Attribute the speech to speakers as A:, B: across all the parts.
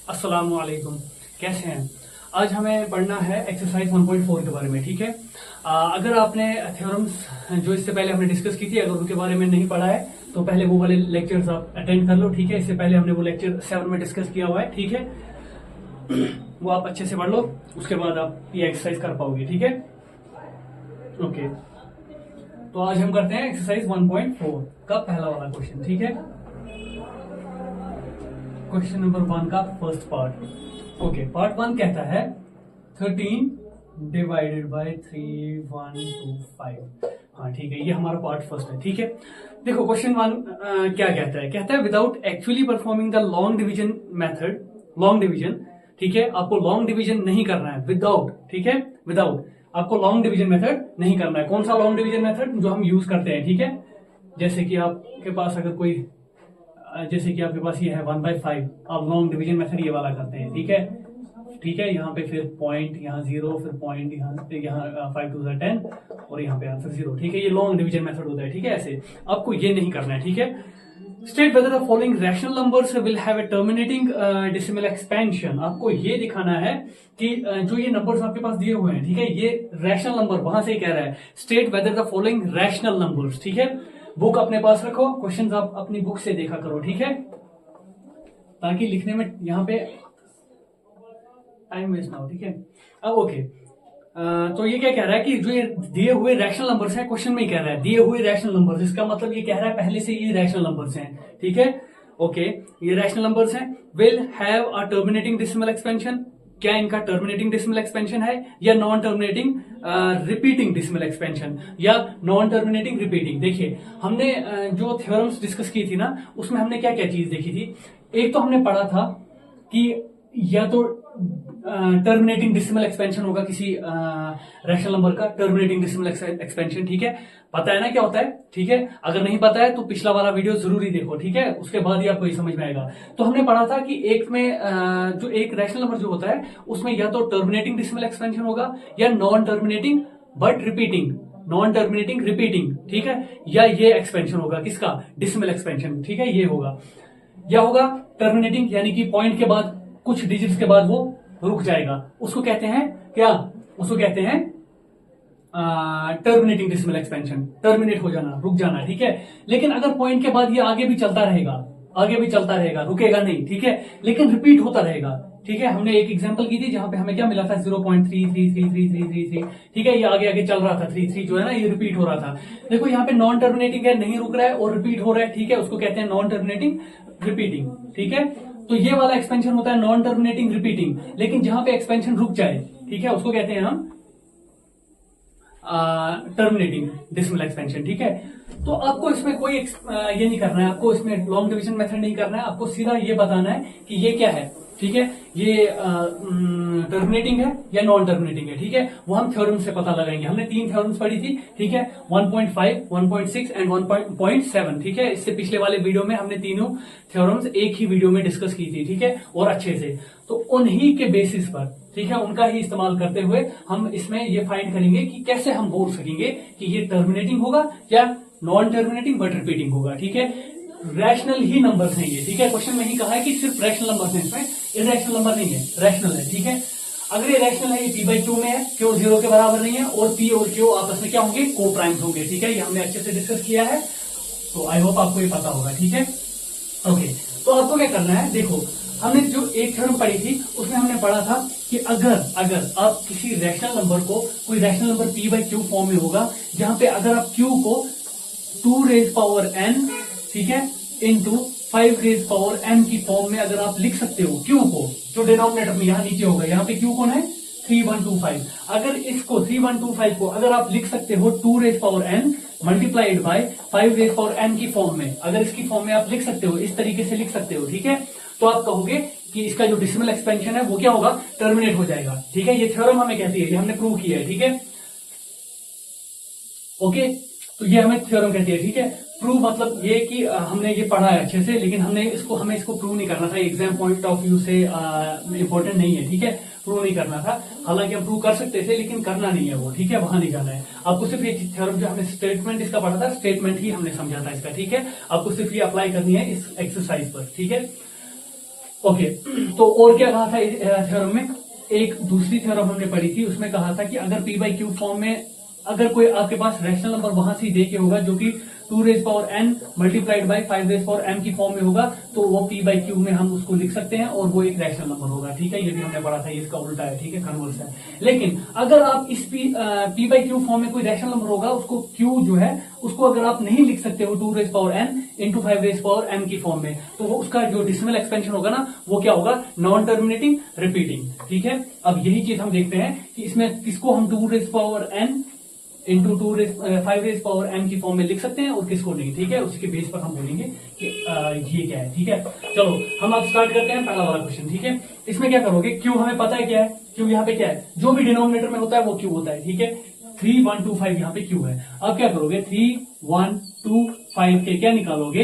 A: अस्सलामु अलैकुम। कैसे हैं? आज हमें पढ़ना है एक्सरसाइज 1.4 के बारे में। ठीक है, अगर आपने थ्योरम्स जो इससे पहले हमने डिस्कस की थी, अगर उनके बारे में नहीं पढ़ा है तो पहले वो वाले लेक्चर्स आप अटेंड कर लो। ठीक है, इससे पहले हमने वो लेक्चर 7 में डिस्कस किया हुआ है। ठीक है, वो आप अच्छे से पढ़ लो, उसके बाद आप ये एक्सरसाइज कर पाओगे। ठीक है, ओके। तो आज हम करते हैं एक्सरसाइज 1.4 का पहला वाला क्वेश्चन। ठीक है, क्वेश्चन नंबर 1 का फर्स्ट पार्ट। ओके, पार्ट 1 कहता है 13 डिवाइडेड बाय 3 1 2 5। हाँ ठीक है, ये हमारा पार्ट फर्स्ट है। ठीक है, देखो क्वेश्चन 1 क्या कहता है without actually performing the long division method, long division. ठीक है, आपको लॉन्ग डिवीजन नहीं करना है, विदाउट। ठीक है, विदाउट आपको लॉन्ग डिवीजन मेथड नहीं करना है। कौन सा लॉन्ग डिवीजन मेथड? जो हम यूज करते हैं। ठीक है, जैसे कि आपके पास अगर कोई, जैसे कि आपके पास ये है 1/5, आप लॉन्ग डिवीजन मेथड ये वाला करते हैं। ठीक है, ठीक है, यहाँ पे फिर पॉइंट, यहाँ 0, फिर पॉइंट, यहाँ 5 2 10 और यहाँ पे आंसर 0। ठीक है, ये लॉन्ग डिवीजन मेथड होता है। ठीक है, ऐसे आपको ये नहीं करना है। ठीक है, state whether the following rational numbers will have a terminating decimal expansion. आपको ये दिखाना है कि जो ये नंबर्स आपके पास दिए हुए हैं, ठीक है, ये रैशनल नंबर, वहां से ही कह रहा है state whether the following rational numbers. ठीक है, बुक अपने पास रखो, क्वेश्चंस आप अपनी बुक से देखा करो। ठीक है, ताकि लिखने में यहाँ पे टाइम वेस्ट ना हो। ठीक है, अब ओके, तो ये क्या कह रहा है कि जो ये दिए हुए रैशनल नंबर्स हैं, क्वेश्चन में ही कह रहा है दिए हुए रैशनल नंबर्स, इसका मतलब ये कह रहा है पहले से ये रैशनल नंबर्स हैं। ठीक है, ओके, ये रैशनल नंबर्स हैं, will have a terminating decimal expansion. क्या इनका टर्मिनेटिंग डेसिमल एक्सपेंशन है या non terminating repeating decimal expansion, या नॉन टर्मिनेटिंग रिपीटिंग? देखिए, हमने जो थ्योरम्स डिस्कस की थी ना, उसमें हमने क्या क्या चीज देखी थी। एक तो हमने पढ़ा था कि या तो टर्मिनेटिंग डेसिमल एक्सपेंशन होगा किसी रैशनल नंबर का, टर्मिनेटिंग डेसिमल एक्सपेंशन। ठीक है, पता है ना क्या होता है? ठीक है, अगर नहीं पता है तो पिछला वाला वीडियो जरूरी देखो। ठीक है, उसके बाद ही आपको ये समझ में आएगा। तो हमने पढ़ा था कि एक में जो एक रैशनल नंबर जो होता है उसमें या तो टर्मिनेटिंग डेसिमल एक्सपेंशन होगा या non terminating but repeating, non terminating repeating. ठीक है, या ये एक्सपेंशन होगा किसका? Decimal expansion. ठीक है, ये होगा, या होगा टर्मिनेटिंग, यानी कि पॉइंट के बाद कुछ डिजिट्स के बाद वो रुक जाएगा, उसको कहते हैं क्या? उसको कहते हैं टर्मिनेटिंग डेसिमल एक्सपेंशन, टर्मिनेट हो जाना, रुक जाना। ठीक है, लेकिन अगर पॉइंट के बाद ये आगे भी चलता रहेगा, आगे भी चलता रहेगा, रुकेगा नहीं। ठीक है, लेकिन रिपीट होता रहेगा। ठीक है, हमने एक एग्जांपल की थी जहां पे हमें क्या मिला था? 0.333333। ठीक है, ये आगे आगे चल रहा था, 3 जो है ना, ये रिपीट हो रहा था। देखो यहाँ पे नॉन टर्मिनेटिंग है, नहीं रुक रहा है और रिपीट हो रहा है। ठीक है, उसको कहते हैं नॉन टर्मिनेटिंग रिपीटिंग। ठीक है, तो ये वाला एक्सपेंशन होता है नॉन टर्मिनेटिंग रिपीटिंग। लेकिन जहां पे एक्सपेंशन रुक जाए, ठीक है, उसको कहते हैं हम टर्मिनेटिंग डेसिमल एक्सपेंशन। ठीक है, तो आपको इसमें कोई ये नहीं करना है, आपको इसमें लॉन्ग डिवीजन मेथड नहीं करना है, आपको सीधा ये बताना है कि ये क्या है। ठीक है, ये टर्मिनेटिंग है या नॉन टर्मिनेटिंग है। ठीक है, वो हम थ्योरम से पता लगाएंगे। हमने 3 थ्योरम्स पढ़ी थी। ठीक है, 1.5, 1.6 एंड 1.7। ठीक है, इससे पिछले वाले वीडियो में हमने तीनों थ्योरम्स एक ही वीडियो में डिस्कस की थी। ठीक है, और अच्छे से, तो उन्हीं के बेसिस पर, ठीक है, उनका ही इस्तेमाल करते हुए हम इसमें ये फाइंड करेंगे कि कैसे हम बोल सकेंगे कि ये टर्मिनेटिंग होगा या नॉन टर्मिनेटिंग बट रिपीटिंग होगा। ठीक है, रैशनल ही नंबर्स हैं ये। ठीक है, क्वेश्चन में ही कहा है कि सिर्फ रैशनल नंबर्स हैं, इसमें इरेशनल नंबर नहीं है, रैशनल है। ठीक है, अगर ये रैशनल है, ये p/2 में है, क्यों 0 के बराबर नहीं है, और p और q आपस में क्या होंगे? को प्राइम्स होंगे। ठीक है, ये हमने अच्छे से डिस्कस किया है, तो आई होप आपको ये पता होगा। ठीक है, ओके, तो आपको क्या करना है? देखो, हमने जो एक थ्योरम पढ़ी थी उसमें हमने पढ़ा था कि अगर आप किसी रैशनल नंबर को, कोई रैशनल नंबर p/q फॉर्म में होगा, जहां पे अगर आप q को 2n, ठीक है, इंटू 5n की फॉर्म में अगर आप लिख सकते हो q को, जो डिनोमिनेटर में यहां नीचे होगा, यहाँ पे q कौन है? 3125। अगर इसको 3125 को अगर आप लिख सकते हो 2n मल्टीप्लाइड बाय 5n की फॉर्म में, अगर इसकी फॉर्म में आप लिख सकते हो, इस तरीके से लिख सकते हो। ठीक है, तो आप कहोगे कि इसका जो डेसिमल एक्सपेंशन है वो क्या होगा? टर्मिनेट हो जाएगा। ठीक है, ये थ्योरम हमें कहती है, ये हमने प्रूव किया है। ठीक है, ओके, तो ये हमें थ्योरम कहती है। ठीक है, प्रूव मतलब ये कि हमने ये पढ़ा है अच्छे से, लेकिन हमें इसको प्रूव नहीं करना था, एग्जाम पॉइंट ऑफ व्यू से इंपॉर्टेंट नहीं है। ठीक है, प्रूव नहीं करना था, हालांकि हम प्रूव कर सकते थे, लेकिन करना नहीं है वो। ठीक है, वहां नहीं जाना है आपको, सिर्फ ये थ्योरम जो हमने स्टेटमेंट इसका पढ़ा था, स्टेटमेंट ही हमने समझा था इसका। ठीक है, आपको सिर्फ ये अप्लाई करनी है इस एक्सरसाइज पर। ठीक है, ओके, तो और क्या कहा था इस थ्योरम में? एक दूसरी थ्योरम हमने पढ़ी थी, उसमें कहा था कि अगर p बाई क्यू फॉर्म में अगर कोई आपके पास रैशनल नंबर वहां से दे के होगा जो कि 2 raise power n multiplied by 5 raise power m की फॉर्म में होगा, तो वो p बाई क्यू में हम उसको लिख सकते हैं और वो एक रैशनल नंबर होगा। ठीक है, ये भी हमने पढ़ा था, इसका उल्टा है। ठीक है, कन्वर्स है। लेकिन अगर आप इस p बाई क्यू फॉर्म में कोई रैशनल नंबर होगा, उसको q जो है उसको अगर आप नहीं लिख सकते हो 2 raise power n into 5 raise power m की फॉर्म में, तो वो उसका जो डेसिमल एक्सपेंशन होगा ना, वो क्या होगा? Non terminating repeating. ठीक है, अब यही चीज हम देखते हैं कि इसमें किसको हम 2 raise power n into 5 raise power m की फॉर्म में लिख सकते हैं और किसको नहीं। ठीक है, उसी के बेस पर हम बोलेंगे कि ये क्या है। ठीक है, चलो हम अब स्टार्ट करते हैं पहला वाला क्वेश्चन। ठीक है, इसमें क्या करोगे? q हमें पता है क्या है, q यहाँ पे क्या है, जो भी डिनोमिनेटर में होता है वो q होता है। ठीक है, 3 1 2 5 यहाँ पे q है। अब क्या करोगे? 3 1 2 5 के क्या निकालोगे?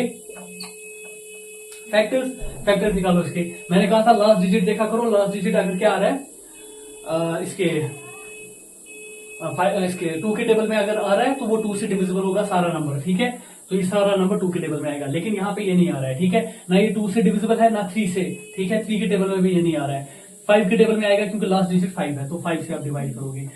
A: फैक्टर्स निकालो इसके। मैंने कहा था लास्ट डिजिट देखा करो, लास्ट डिजिट अगर क्या आ रहा है इसके 2 के टेबल में अगर आ रहा है तो वो 2 से डिविजिबल होगा सारा नंबर। ठीक है, तो ये सारा नंबर 2 के टेबल में आएगा, लेकिन यहाँ पे ये नहीं आ रहा है। ठीक है, ना ये 2 से डिविजिबल है ना 3 से। ठीक है, 3 के टेबल में भी ये नहीं आ रहा है। 5 के टेबल में आएगा क्योंकि लास्ट डिजिट 5 है, तो 5 से आप डिवाइड करोगे,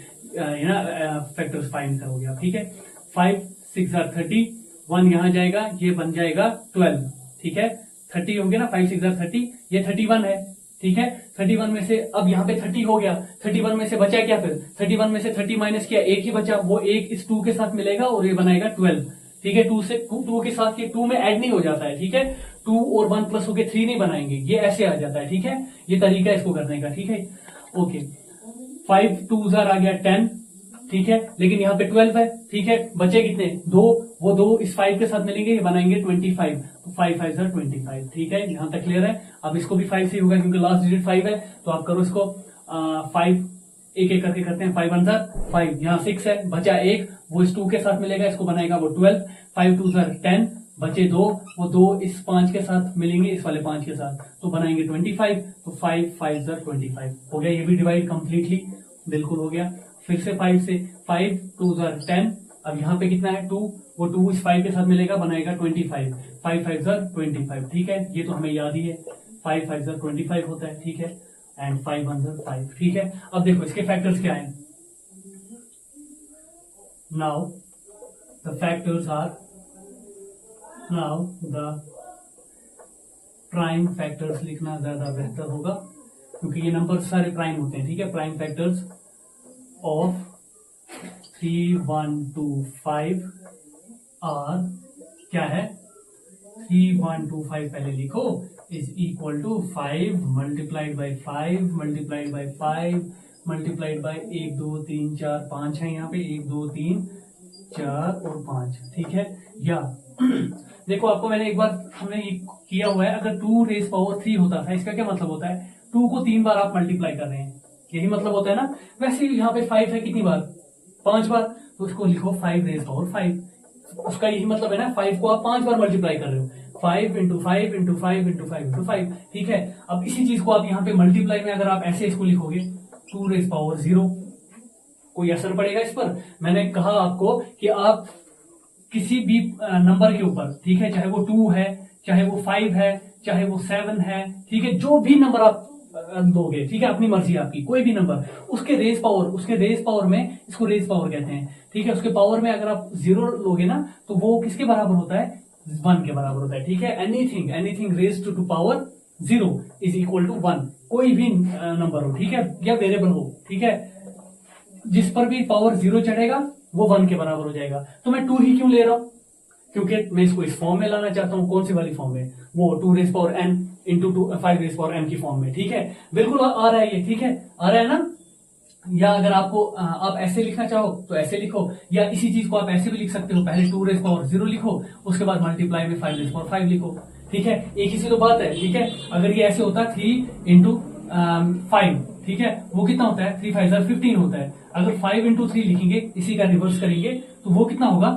A: फैक्टर्स 5 करोगे आप। ठीक है, 5 6 आर 30, 1 यहाँ जाएगा, ये बन जाएगा 12। ठीक है, 30 होंगे ना, 5 6 आर 30, ये 31 है। ठीक है, 31 में से अब यहाँ पे 30 हो गया, 31 में से बचा क्या? फिर 31 में से 30 माइनस किया, एक ही बचा, वो एक इस 2 के साथ मिलेगा और ये बनाएगा 12। ठीक है, 2 के साथ ये 2 में ऐड नहीं हो जाता है। ठीक है, 2 और 1 प्लस होके 3 नहीं बनाएंगे, ये ऐसे आ जाता है। ठीक है, ये तरीका है इसको करने का। ठीक है, ओके, 5 2 जार आ गया 10। ठीक है, लेकिन यहाँ पे 12 है। ठीक है, बचे कितने? 2, वो 2 इस 5 के साथ मिलेंगे, ये बनाएंगे 25, तो 5 5 जार 25। ठीक है, यहां तक क्लियर है। अब इसको भी 5 से ही होगा क्योंकि लास्ट डिजिट 5 है, तो आप करो इसको 5 एक एक करके करते हैं। 5 1 जार 5, यहाँ 6 है, बचा 1, वो इस 2 के साथ मिलेगा, इसको बनाएगा वो 12। 5 2 जार 10, बचे 2, वो 2 इस 5 के साथ मिलेंगे, इस वाले 5 के साथ, तो बनाएंगे 25, तो 5 5 जार 25 हो गया। ये भी डिवाइड कंप्लीटली बिल्कुल हो गया। फिर से 5 से 5 2 जार 10, अब यहाँ पे कितना है? 2, वो 2 इस 5 के साथ मिलेगा, बनाएगा 25, 5 5 जार 25। ठीक है, ये तो हमें याद ही है, 5 5 जार 25 होता है। ठीक है, एंड 5 1 जार 5। ठीक है, अब देखो इसके फैक्टर्स क्या है। Now the factors are, now the prime factors लिखना ज्यादा बेहतर होगा क्योंकि ये नंबर सारे प्राइम होते हैं। ठीक है, प्राइम फैक्टर्स ऑफ 3 1 2 5 आर क्या है? 3 1 2 5 पहले लिखो is equal to 5 multiplied by 5 multiplied by 5 multiplied by 1 2 3 4 5 है यहाँ पे, 1 2 3 4 और 5। ठीक है, या देखो आपको मैंने एक बार हमने ये किया हुआ है, अगर 2 रेज पावर 3 होता था, इसका क्या मतलब होता है? 2 को 3 बार आप मल्टीप्लाई कर रहे हैं, यही मतलब होता है ना। वैसे यहाँ पे 5 है, कितनी बार? 5 बार, तो उसको लिखो 5 रेज पावर 5। उसका यही मतलब है ना, 5 को आप 5 बार मल्टीप्लाई कर रहे हो, 5 इंटू 5 इंटू 5 इंटू 5 इंटू 5। ठीक है, अब इसी चीज को आप यहाँ पे मल्टीप्लाई में अगर आप ऐसे इसको लिखोगे 2 रेज पावर 0, कोई असर पड़ेगा इस पर? मैंने कहा आपको कि आप किसी भी नंबर के ऊपर, ठीक है, चाहे वो 2 है, चाहे वो 5 है, चाहे वो 7 है, ठीक है, जो भी नंबर आप दोगे, ठीक है, अपनी मर्जी आपकी, कोई भी नंबर, उसके रेज पावर में, इसको रेज पावर कहते हैं। ठीक है, उसके पावर में अगर आप 0 लोगे ना, तो वो किसके बराबर होता है? 1 के बराबर होता है। ठीक है, anything raise to power 0 is equal to 1, कोई भी नंबर हो, ठीक है, या वेरिएबल हो, ठीक है, जिस पर भी पावर 0 चढ़ेगा वो 1 के बराबर हो जाएगा। तो मैं 2 ही क्यों ले रहा हूं? क्योंकि मैं इसको इस फॉर्म में लाना चाहता हूं। कौन सी वाली फॉर्म में? वो 2 raise power n into 5 raise power m की फॉर्म में। ठीक है, बिल्कुल आ रहा है ये, ठीक है, आ रहा है ना। या अगर आपको आप ऐसे लिखना चाहो तो ऐसे लिखो, या इसी चीज को आप ऐसे भी लिख सकते हो, पहले 2 रेज पावर 0 लिखो, उसके बाद मल्टीप्लाई में 5 रेज पावर 5 लिखो। ठीक है, एक ही सी तो बात है। ठीक है, अगर ये ऐसे होता 3 इंटू 5, ठीक है, वो कितना होता है? 3 5 15 होता है। अगर 5 इंटू 3 लिखेंगे, इसी का रिवर्स करेंगे, तो वो कितना होगा?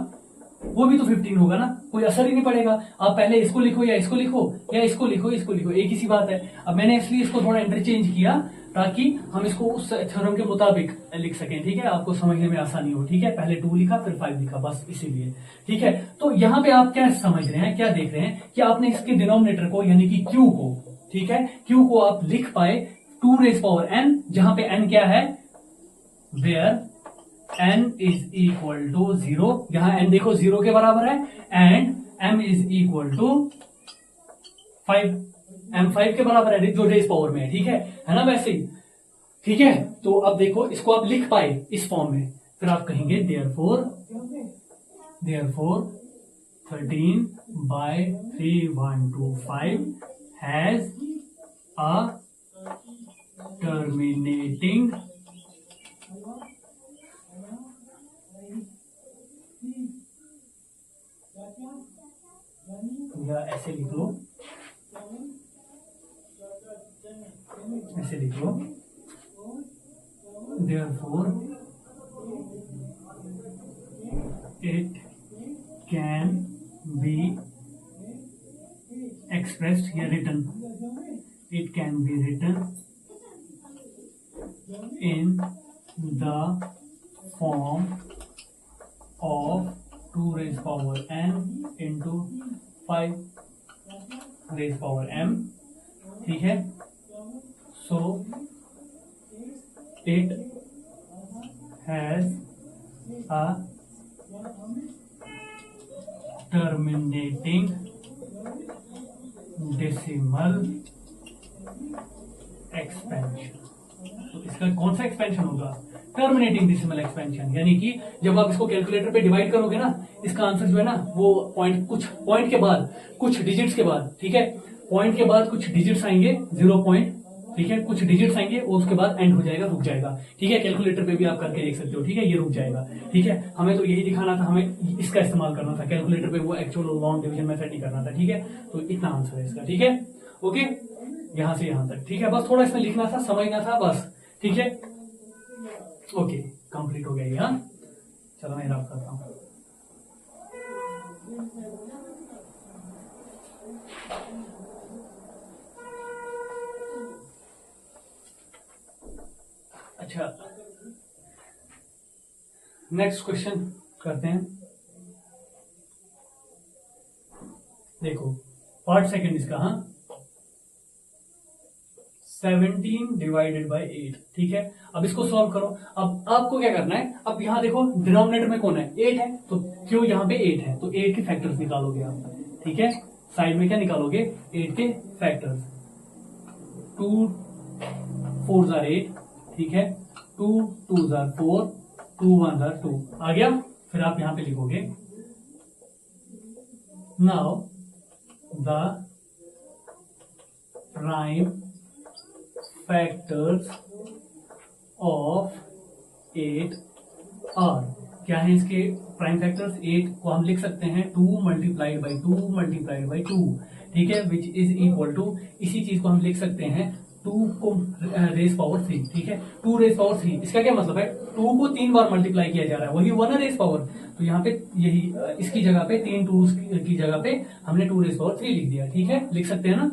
A: वो भी तो 15 होगा ना, कोई असर ही नहीं पड़ेगा। आप पहले इसको लिखो या इसको लिखो, या इसको लिखो इसको लिखो, एक ही सी बात है। अब मैंने इसलिए इसको थोड़ा इंटरचेंज किया ताकि हम इसको उस थ्योरम के मुताबिक लिख सकें। ठीक है, आपको समझने में आसानी हो। ठीक है, पहले 2 लिखा फिर 5 लिखा, बस इसीलिए। ठीक है, तो यहाँ पे आप क्या समझ रहे हैं, क्या देख रहे हैं कि आपने इसके डिनोमिनेटर को यानी कि Q को ठीक है, क्यू को आप लिख पाए 2 रेज पावर n, जहां पे n क्या है, where n is equal to 0, यहां n देखो 0 के बराबर है, and m is equal to 5, m 5 के बराबर है जो रेज पावर में है, ठीक है ना, वैसे ही, ठीक है। तो अब देखो इसको आप लिख पाए इस फॉर्म में, फिर आप कहेंगे देयरफॉर 13/3125 हैज अ टर्मिनेटिंग या ऐसे लिख लो, ऐसे लिख लो, therefore it can be expressed या written, it can be written in the form of 2 raised power n into 5 raised power m, ठीक है। So it has a terminating decimal expansion। तो इसका कौन सा एक्सपेंशन होगा, टर्मिनेटिंग डेसिमल एक्सपेंशन, यानी कि जब आप इसको कैलकुलेटर पे डिवाइड करोगे ना, इसका आंसर जो है ना वो पॉइंट के बाद कुछ डिजिट्स के बाद, ठीक है, पॉइंट के बाद कुछ डिजिट्स आएंगे, 0 पॉइंट, ठीक है, कुछ डिजिट्स आएंगे और उसके बाद एंड हो जाएगा, रुक जाएगा, ठीक है। कैलकुलेटर पे भी आप करके देख सकते हो, ठीक है, ये रुक जाएगा, ठीक है। हमें तो यही दिखाना था, हमें इसका इस्तेमाल करना था कैलकुलेटर पे, वो एक्चुअल लॉन्ग डिवीजन मेथड नहीं करना था, ठीक है। तो इतना आंसर है इसका, ठीक है, ओके, यहां से यहां तक, ठीक है। बस थोड़ा इसमें लिखना था, समझना था बस, ठीक है, ओके, कंप्लीट हो गया ये। हाँ, चलो मैं रब करता हूँ। अच्छा, नेक्स्ट क्वेश्चन करते हैं। देखो पार्ट सेकंड इसका, हाँ, 17 डिवाइडेड बाई 8, ठीक है। अब इसको सॉल्व करो। अब आपको क्या करना है, अब यहां देखो डिनोमिनेटर में कौन है, 8 है, तो क्यों यहाँ पे 8 है, तो 8 के फैक्टर्स निकालोगे आप, ठीक है। साइड में क्या निकालोगे, 8 के फैक्टर्स, 2 4 जार 8, ठीक है, 2 2 जार 4, 2 1 जार 2 आ गया। फिर आप यहां पे लिखोगे now the prime factors of 8 are, क्या है इसके प्राइम फैक्टर्स, 8 को हम लिख सकते हैं 2 मल्टीप्लाइड बाई 2 मल्टीप्लाइड बाई 2, ठीक है, विच इज इक्वल टू, इसी चीज को हम लिख सकते हैं 2 को रेज पावर 3, ठीक है, 2 रेज पावर 3, इसका क्या मतलब है, 2 को 3 बार मल्टीप्लाई किया जा रहा है, वही 1 रेज पावर, तो यहाँ पे यही इसकी जगह पे 3 2 की जगह पे हमने 2 रेज पावर 3 लिख दिया, ठीक है, लिख सकते हैं ना।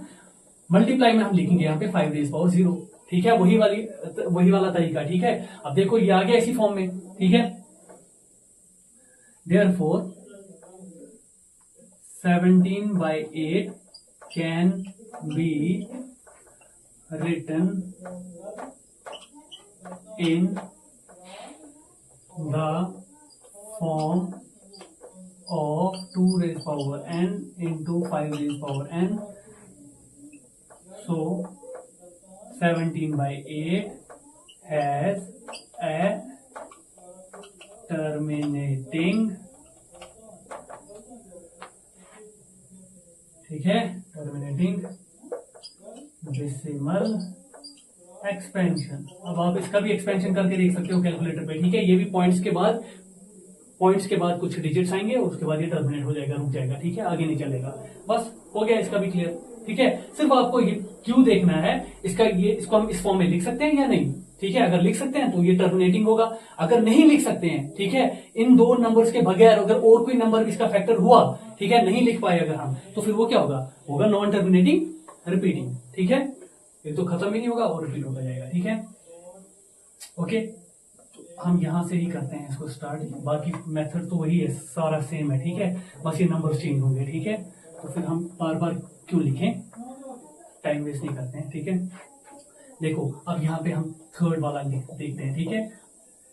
A: मल्टीप्लाई में हम लिखेंगे यहाँ पे 5 रेज पावर 0, ठीक है, वही वाला तरीका, ठीक है। अब देखो ये आ गया इसी फॉर्म में, ठीक है। Therefore 17/8 can be written in the form of 2 raised power n into 5 raised power n. So 17/8 has a terminating, ठीक है, टर्मिनेटिंग डेसिमल एक्सपेंशन। अब आप इसका भी एक्सपेंशन करके देख सकते हो कैलकुलेटर पे, ठीक है। ये भी पॉइंट्स के बाद कुछ डिजिट्स आएंगे, उसके बाद ये टर्मिनेट हो जाएगा, रुक जाएगा, ठीक है, आगे नहीं चलेगा। बस हो गया इसका भी क्लियर, ठीक है। सिर्फ आपको ये क्यों देखना है, इसको हम इस फॉर्म में लिख सकते हैं या नहीं, ठीक है। अगर लिख सकते हैं तो ये टर्मिनेटिंग होगा, अगर नहीं लिख सकते हैं, ठीक है, इन 2 नंबर्स के बगैर अगर और कोई नंबर इसका फैक्टर हुआ, ठीक है, नहीं लिख पाए अगर हम, तो फिर वो क्या होगा नॉन टर्मिनेटिंग रिपीटिंग, ठीक है। ये तो खत्म ही नहीं होगा और रिपीट होता जाएगा, ठीक है, ओके। तो हम यहां से ही करते हैं इसको स्टार्ट, बाकी मेथड तो वही है, सारा सेम है, ठीक है, बस ये नंबर चेंज होंगे, ठीक है। तो फिर हम बार बार क्यों लिखें, टाइम वेस्ट नहीं करते हैं, ठीक है। देखो अब यहाँ पे हम थर्ड वाला देखते हैं, ठीक है।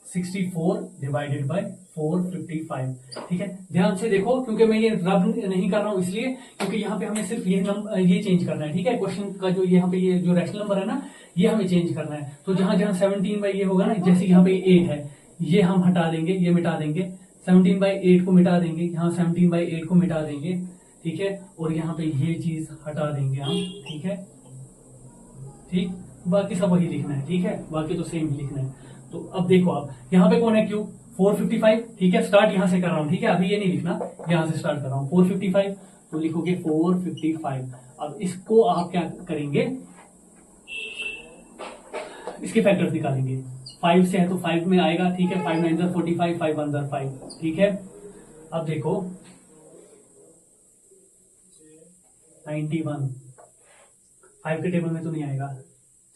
A: 64 डिवाइडेड बाय 455, ठीक है। ध्यान से देखो, क्योंकि मैं ये रब नहीं कर रहा हूं इसलिए क्योंकि यहाँ पे हमें सिर्फ ये चेंज करना है, ठीक है। क्वेश्चन का जो यहाँ पे ये जो रैशनल नंबर है ना, ये हमें चेंज करना है। तो जहां जहां 17 बाई ये होगा ना, जैसे यहाँ पे 8 है, ये हम हटा देंगे, ये मिटा देंगे। 17 बाई 8 को मिटा देंगे, यहाँ 17 बाई 8 को मिटा देंगे, ठीक है। और यहाँ पे ये चीज हटा देंगे हम, ठीक है। ठीक, बाकी सब वही लिखना है, ठीक है। बाकी तो सेम ही लिखना है। तो अब देखो, आप यहाँ पे कौन है, क्यू 455, ठीक है। स्टार्ट यहाँ से कर रहा हूँ, ठीक है। अभी ये नहीं लिखना, यहाँ से स्टार्ट कर रहा हूँ। 455 तो लिखोगे 455। अब इसको आप क्या करेंगे, इसके फैक्टर्स निकालेंगे। 5 से है तो 5 में आएगा, ठीक है। 5 9 45, 5 1 5, ठीक है। अब देखो 91 5 के टेबल में तो नहीं आएगा,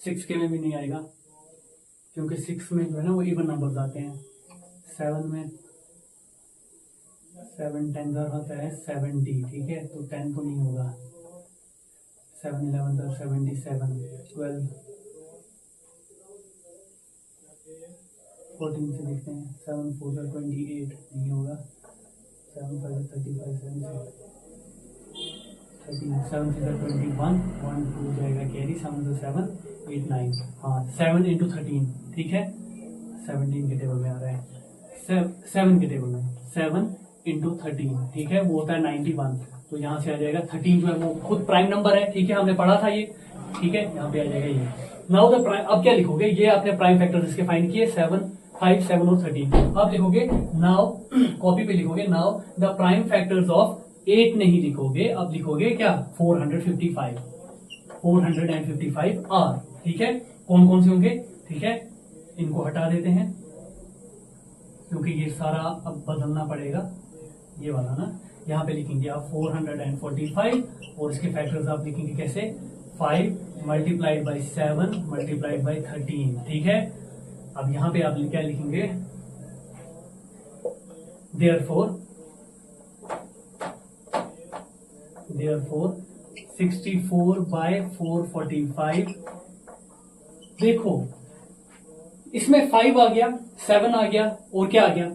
A: 6 के में भी नहीं आएगा, क्योंकि 6 में जो है ना वो इवन नंबर्स आते हैं। 7 में 7 10 होता है 70, ठीक है। तो 10 तो नहीं होगा। 7 11 77, 12 14 से देखते हैं। 7 4 28 नहीं होगा। 7 5 35 7 13 7 6 21 1 2 जाएगा कैरी। 7 7 8 9, हाँ 7 इंटू 13, ठीक है। 17 के टेबल में आ रहा है, 7 के टेबल में 7 इंटू 13, ठीक है। वो होता है 91। तो यहाँ से आ जाएगा 13 जो है वो खुद प्राइम नंबर है, ठीक है। हमने पढ़ा था ये, ठीक है। यहाँ पे आ जाएगा ये। नाउ द प्राइम, अब क्या लिखोगे, ये आपने प्राइम फैक्टर्स इसके फाइंड किए 7 5 7 और 13। आप लिखोगे नाउ, कॉपी पे लिखोगे now the prime factors of 8 नहीं लिखोगे, अब लिखोगे क्या 455 आर, ठीक है। कौन कौन से होंगे, ठीक है। इनको हटा देते हैं क्योंकि ये सारा अब बदलना पड़ेगा, ये वाला ना। यहाँ पे लिखेंगे आप 445 और इसके फैक्टर्स आप लिखेंगे कैसे, 5 मल्टीप्लाइड बाई 7 मल्टीप्लाइड बाई 13, ठीक है। अब यहाँ पे आप क्या लिखेंगे, देयरफॉर 64 बाय 445। देखो इसमें 5 आ गया, 7 आ गया और क्या आ गया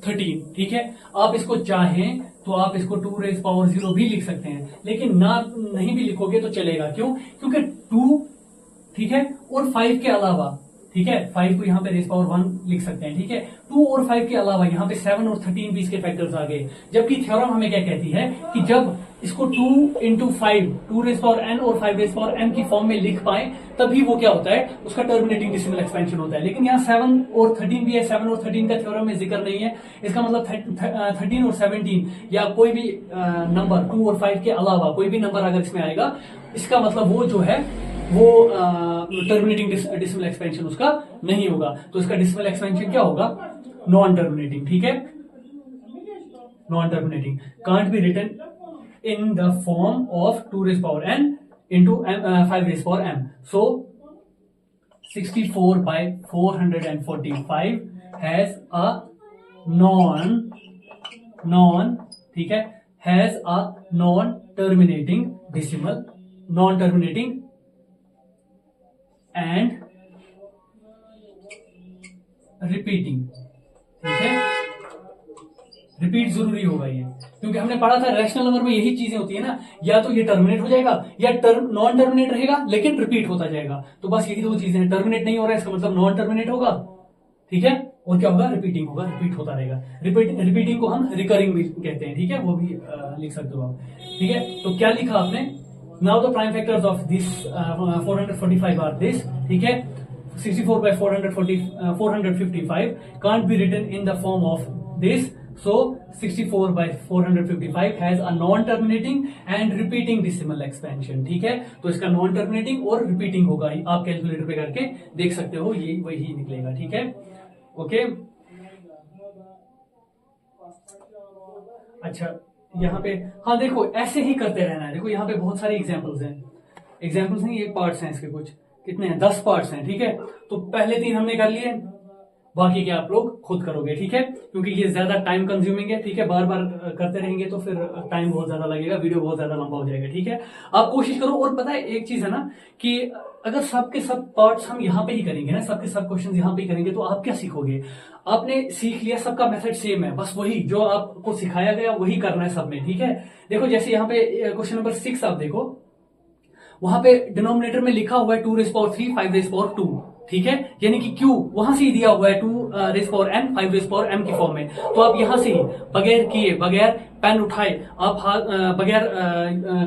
A: 13, ठीक है। आप इसको चाहें तो आप इसको 2 रेज पावर 0 भी लिख सकते हैं, लेकिन ना नहीं भी लिखोगे तो चलेगा। क्यों, क्योंकि 2, ठीक है, और 5 के अलावा, ठीक है, 5 को यहाँ पे रेज पावर 1 लिख सकते हैं, ठीक है। 2 और 5 के अलावा यहाँ पे 7 और 13 भी इसके फैक्टर्स आ गए। जबकि थ्योरम हमें क्या कहती है कि जब इसको 2 इंटू 5 2 रेज पावर n और 5 रेज पावर m की फॉर्म में लिख पाए तभी वो क्या होता है, उसका टर्मिनेटिंग डेसिमल एक्सपेंशन होता है। लेकिन यहाँ 7 और 13 भी है, 7 और 13 का थ्योरम में जिक्र नहीं है। इसका मतलब 13 और 17 या कोई भी नंबर 2 और 5 के अलावा कोई भी नंबर अगर इसमें आएगा, इसका मतलब वो जो है वो टर्मिनेटिंग डेसिमल एक्सपेंशन उसका नहीं होगा। तो इसका डेसिमल एक्सपेंशन क्या होगा, नॉन टर्मिनेटिंग, ठीक है। Non terminating can't be written in the form of 2 raised power n into 5 raised power m. So 64 by 445 has a non, ठीक है, has a non-terminating decimal, non-terminating and repeating, ठीक है। Repeat जरूरी होगा ये, क्योंकि हमने पढ़ा था रैशनल नंबर में यही चीजें होती है ना, या तो ये टर्मिनेट हो जाएगा या नॉन टर्मिनेट रहेगा लेकिन रिपीट होता जाएगा। तो बस यही दो चीजें हैं, टर्मिनेट नहीं हो रहा है इसका मतलब नॉन टर्मिनेट होगा, ठीक है, और क्या होगा, रिपीटिंग होगा, रिपीट होता रहेगा। रिपीटिंग को हम रिकरिंग भी कहते हैं, ठीक है, वो भी लिख सकते हो आप, ठीक है। तो क्या लिखा आपने, now the prime factors of this 445 are this, ठीक है। 64 by 455 can't be written in the form of this. So 64 by 455 has a non-terminating and repeating decimal expansion, ठीक है। तो इसका नॉन टर्मिनेटिंग और रिपीटिंग होगा, आप कैलकुलेटर पे करके देख सकते हो, ये वही निकलेगा, ठीक है। ओके, अच्छा यहाँ पे, हाँ देखो ऐसे ही करते रहना है। देखो यहाँ पे बहुत सारे एग्जाम्पल्स हैं, ये पार्ट्स हैं इसके, कुछ कितने हैं, 10 पार्ट्स हैं, ठीक है। तो पहले 3 हमने कर लिए, बाकी के आप लोग खुद करोगे, ठीक है, क्योंकि ये ज्यादा टाइम कंज्यूमिंग है, ठीक है, बार बार करते रहेंगे तो फिर टाइम बहुत ज्यादा लगेगा, वीडियो बहुत ज्यादा लंबा हो जाएगा, ठीक है। आप कोशिश करो। और पता है एक चीज है ना कि अगर सबके सब पार्ट्स हम यहाँ पे ही करेंगे ना, सबके सब क्वेश्चन यहाँ पे ही करेंगे, तो आप क्या सीखोगे? आपने सीख लिया, सबका मेथड सेम है, बस वही जो आपको सिखाया गया वही करना है सब में, ठीक है। देखो जैसे यहाँ पे क्वेश्चन नंबर 6 आप देखो, वहां पे डिनोमिनेटर में लिखा हुआ है 2^3 5^2, ठीक है, यानी कि Q वहां से ही दिया हुआ है 2^n 5^m की फॉर्म में। तो आप यहां से ही बगैर किए, बगैर पेन उठाए, आप बगैर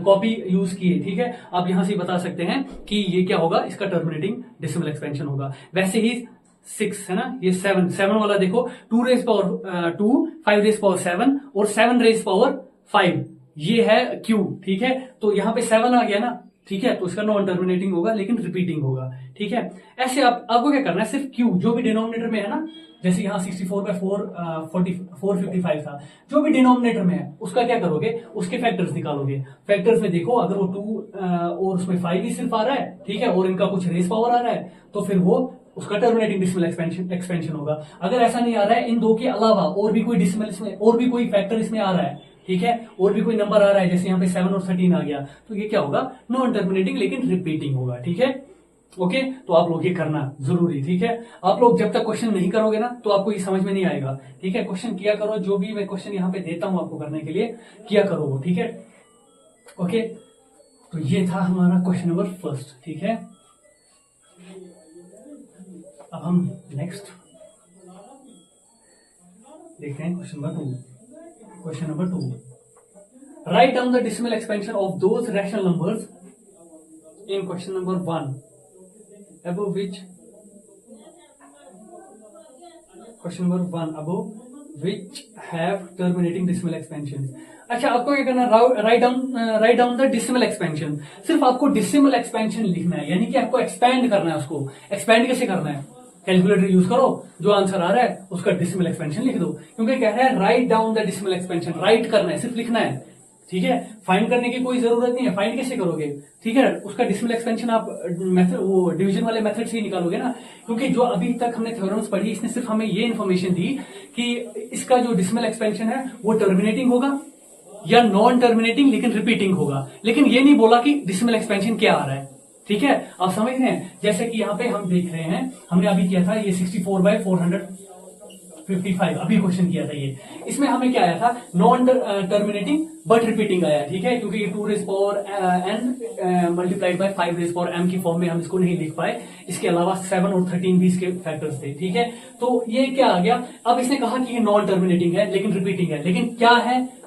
A: कॉपी यूज किए, ठीक है, आप यहां से ही बता सकते हैं कि ये क्या होगा, इसका टर्मिनेटिंग डेसिमल एक्सपेंशन होगा। वैसे ही 6 है ना, ये 7 वाला देखो, 2^2 5^7 और 7^5, ये है Q, ठीक है। तो यहां पे 7 आ गया ना, ठीक है, तो इसका नॉन टर्मिनेटिंग होगा लेकिन रिपीटिंग होगा, ठीक है। ऐसे आपको क्या करना है, सिर्फ Q जो भी डिनोमिनेटर में है ना, जैसे यहाँ 64/4 455 था, जो भी डिनोमिनेटर में है उसका क्या करोगे, उसके फैक्टर्स निकालोगे। फैक्टर्स में देखो अगर वो 2 और उसमें 5 ही सिर्फ आ रहा है, ठीक है, और इनका कुछ रेस पावर आ रहा है, तो फिर वो उसका टर्मिनेटिंग डिसिमल एक्सपेंशन होगा। अगर ऐसा नहीं आ रहा है, इन दो के अलावा और भी कोई डिसिमल इसमें, और भी कोई फैक्टर इसमें आ रहा है, ठीक है, और भी कोई नंबर आ रहा है, जैसे यहाँ पे 7 और 13 आ गया, तो ये क्या होगा, नॉन टर्मिनेटिंग लेकिन रिपीटिंग होगा, ठीक है। ओके, तो आप लोग ये करना जरूरी, ठीक है। आप लोग जब तक क्वेश्चन नहीं करोगे ना, तो आपको ये समझ में नहीं आएगा, ठीक है। क्वेश्चन किया करो, जो भी मैं क्वेश्चन यहाँ पे देता हूं आपको करने के लिए, किया करो वो, ठीक है। ओके, तो ये था हमारा क्वेश्चन नंबर 1, ठीक है। अब हम नेक्स्ट देखते हैं question number 2। Question number 2. Write down the decimal expansion of those rational numbers in question number 1 above which have terminating decimal expansions. अच्छा, आपको क्या करना है, write down the decimal expansion. सिर्फ आपको डिसिमल एक्सपेंशन लिखना है, यानी कि आपको एक्सपैंड करना है उसको। एक्सपैंड कैसे करना है, कैलकुलेटर यूज करो, जो आंसर आ रहा है उसका डिसिमल एक्सपेंशन लिख दो, क्योंकि कह रहा है write down the decimal expansion. Right करना है, सिर्फ लिखना है, ठीक है। फाइंड करने की कोई जरूरत नहीं है। फाइंड कैसे करोगे, ठीक है, उसका डिसिमल एक्सपेंशन आप मेथड, वो डिवीजन वाले मेथड से ही निकालोगे ना, क्योंकि जो अभी तक हमने थ्योरम्स पढ़ी, इसने सिर्फ हमें ये इन्फॉर्मेशन दी कि इसका जो डिसिमल एक्सपेंशन है वो टर्मिनेटिंग होगा या नॉन टर्मिनेटिंग लेकिन रिपीटिंग होगा, लेकिन ये नहीं बोला कि डिसिमल एक्सपेंशन क्या आ रहा है, ठीक है। आप समझ रहे हैं, जैसे कि यहाँ पे हम देख रहे हैं, हमने अभी किया था ये 64/455, अभी क्वेश्चन किया था ये, इसमें हमें क्या आया था, नॉन टर्मिनेटिंग बट रिपीटिंग आया, ठीक है, क्योंकि 2^n मल्टीप्लाइड बाय 5^m की फॉर्म में हम इसको नहीं लिख पाए। इसके अलावा 7 और 13 भी इसके फैक्टर्स थे, ठीक है। तो ये क्या आ गया, अब इसने कहा कि ये नॉन टर्मिनेटिंग है लेकिन रिपीटिंग है, लेकिन क्या है,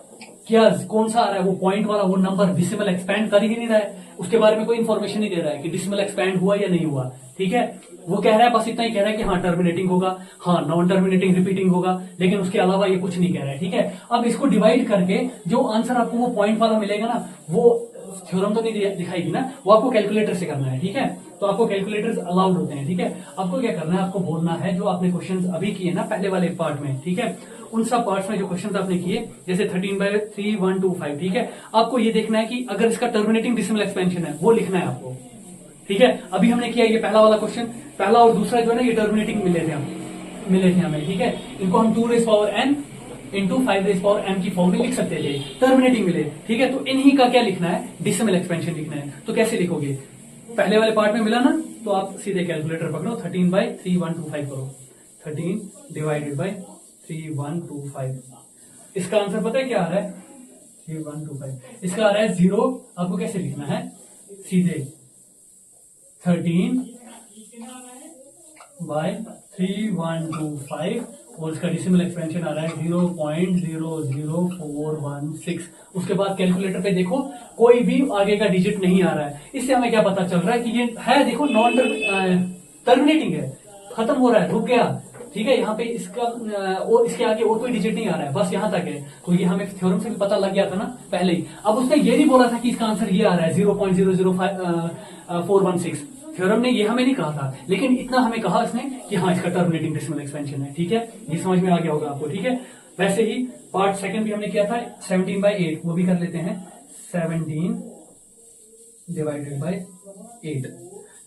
A: क्या कौन सा आ रहा है, वो पॉइंट वाला वो नंबर डिसिमल एक्सपैंड कर ही नहीं रहा है, उसके बारे में कोई इन्फॉर्मेशन नहीं दे रहा है कि डिसिमल एक्सपैंड हुआ या नहीं हुआ, ठीक है। वो कह रहा है, बस इतना ही कह रहा है कि हाँ टर्मिनेटिंग होगा, हाँ नॉन टर्मिनेटिंग रिपीटिंग होगा, लेकिन उसके अलावा ये कुछ नहीं कह रहा है, ठीक है। अब इसको डिवाइड करके जो आंसर आपको वो पॉइंट वाला मिलेगा ना, वो थ्योरम तो नहीं दिखाएगी ना, वो आपको कैलकुलेटर से करना है, ठीक है। तो आपको कैलकुलेटर्स अलाउड होते हैं, ठीक है। आपको क्या करना है, आपको बोलना है जो आपने क्वेश्चंस अभी किए ना पहले वाले पार्ट में, ठीक है, उन सब पार्ट्स में जो क्वेश्चंस आपने किए, जैसे 13/3 1 2 5, ठीक है, आपको ये देखना है कि अगर इसका टर्मिनेटिंग डिसिमल एक्सपेंशन है वो लिखना है आपको, ठीक है। अभी हमने किया ये पहला वाला क्वेश्चन, पहला और दूसरा जो है ना ये टर्मिनेटिंग मिले थे हमें, ठीक है। इनको हम 2^n इंटू 5^m की फॉर्म में लिख सकते थे, टर्मिनेटिंग मिले, ठीक है। तो इन्हीं का क्या लिखना है, डिसिमल एक्सपेंशन लिखना है। तो कैसे लिखोगे, पहले वाले पार्ट में मिला ना, तो आप सीधे कैलकुलेटर पकड़ो, 13/3 1 2 5 करो, 13/3 1 2 5। इसका आंसर पता है क्या आ रहा है, 3 1 2 5, इसका आ रहा है 0। आपको कैसे लिखना है, सीधे 13/3 1 2 5, और इसका डिसिमल एक्सपेंशन आ रहा है 0.00416। उसके बाद कैलकुलेटर पे देखो कोई भी आगे का डिजिट नहीं आ रहा है, इससे हमें क्या पता चल रहा है कि ये है, देखो नॉन टर्मिनेटिंग है, खत्म हो रहा है, रुक गया, ठीक है। यहाँ पे इसका और इसके आगे और कोई डिजिट नहीं आ रहा है, बस यहाँ तक है। तो ये हमें थ्योरम से भी पता लग गया था ना पहले ही। अब उसने ये नहीं बोला था कि इसका आंसर ये आ रहा है 0.005416, थ्योरम ने ये हमें नहीं कहा था, लेकिन इतना हमें कहा इसने कि हाँ इसका टर्मिनेटिंग डिसिमल एक्सपेंशन है, ठीक है। ये समझ में आ गया होगा आपको, ठीक है। वैसे ही पार्ट सेकंड भी हमने किया था 17/8, वो भी कर लेते हैं, 17/8।